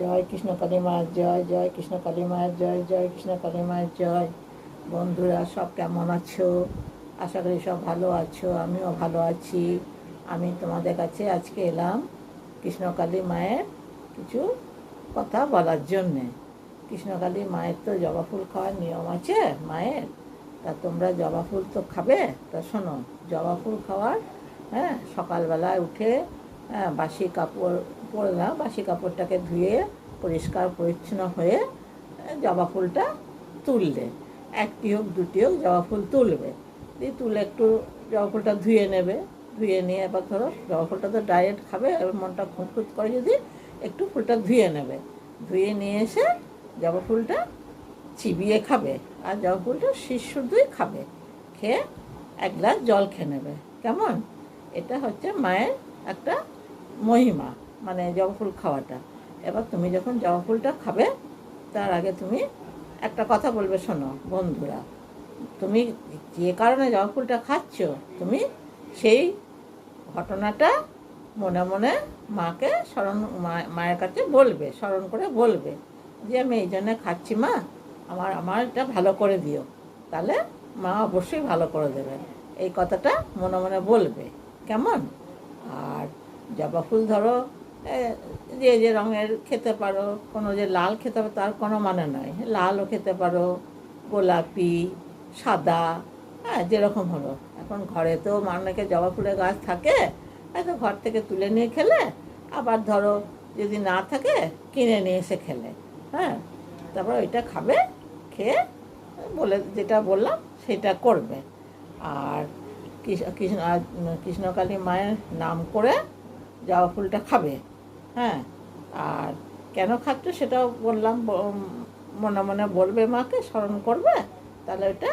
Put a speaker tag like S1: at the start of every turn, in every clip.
S1: জয় কৃষ্ণ কালী মায়ের জয়, জয় কৃষ্ণ কালী মায়ের জয়, জয় কৃষ্ণ কালী মায়ের জয়। বন্ধুরা সব কেমন আছো? আশা করি সব ভালো আছো, আমিও ভালো আছি। আমি তোমাদের কাছে আজকে এলাম কৃষ্ণকালী মায়ের কিছু কথা বলার জন্যে। কৃষ্ণকালী মায়ের তো জবা ফুল খাওয়ার নিয়ম আছে মায়ের। তা তোমরা জবা ফুল তো খাবে। তা শোনো, জবা ফুল খাওয়ার, হ্যাঁ, সকালবেলায় উঠে বাসি কাপড় পরলাম, বাসি কাপড়টাকে ধুয়ে পরিষ্কার পরিচ্ছন্ন হয়ে জবা ফুলটা তুললে, একটি হোক দুটি হোক জবা ফুল তুলবে। দিয়ে তুলে একটু জবা ফুলটা ধুয়ে নেবে। ধুয়ে নিয়ে এবার ধরো জবা ফুলটা তো ডাইরেক্ট খাবে, এবার মনটা খুঁতখুত করে যদি একটু ফুলটা ধুয়ে নেবে। ধুয়ে নিয়ে এসে জবা ফুলটা চিবিয়ে খাবে, আর জবা ফুলটা শীষ শুদ্ধই খাবে। খেয়ে এক গ্লাস জল খেয়ে নেবে। কেমন? এটা হচ্ছে মায়ের একটা মহিমা, মানে জবা ফুল খাওয়াটা। এবার তুমি যখন জবা ফুলটা খাবে তার আগে তুমি একটা কথা বলবে, শোনো বন্ধুরা, তুমি যে কারণে জবা ফুলটা খাচ্ছ তুমি সেই ঘটনাটা মনে মনে মাকে মায়ের কাছে বলবে, স্মরণ করে বলবে যে আমি এই জন্যে খাচ্ছি মা, আমার এটা ভালো করে দিও। তাহলে মা অবশ্যই ভালো করে দেবে। এই কথাটা মনে মনে বলবে। কেমন? আর জবা ফুল ধরো যে যে রঙের খেতে পারো, কোনো যে লাল খেতে হবে তার কোনো মানে নয়। লালও খেতে পারো, গোলাপি, সাদা, হ্যাঁ, যেরকম হলো। এখন ঘরে তো অনেকে জবা ফুলের গাছ থাকে, হয়তো ঘর থেকে তুলে নিয়ে খেলে, আবার ধরো যদি না থাকে কিনে নিয়ে এসে খেলে। হ্যাঁ, তারপর ওইটা খাবে, খেয়ে বলে যেটা বললাম সেটা করবে। আর কৃষ্ণকালী মায়ের নাম করে জবা ফুলটা খাবে। হ্যাঁ, আর কেন খাচ্ছ সেটাও বললাম, মনে মনে বলবে, মাকে স্মরণ করবে, তাহলে ওটা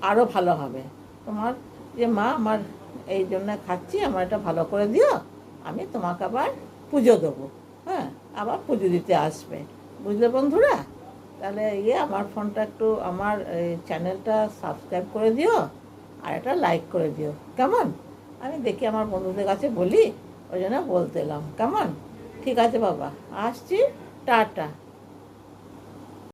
S1: আরও ভালো হবে তোমার। যে মা, আমার এই জন্য খাচ্ছি, আমার এটা ভালো করে দিও, আমি তোমাকে আবার পুজো দেবো। হ্যাঁ, আবার পুজো দিতে আসবে। বুঝলে বন্ধুরা? তাহলে আমার ফোনটা একটু, আমার এই চ্যানেলটা সাবস্ক্রাইব করে দিও, আর এটা লাইক করে দিও। কেমন? আমি দেখি আমার বন্ধুদের কাছে বলি, ওই জন্য বলতে এলাম। কেমন? ঠিক আছে বাবা, আসছি, টাটা।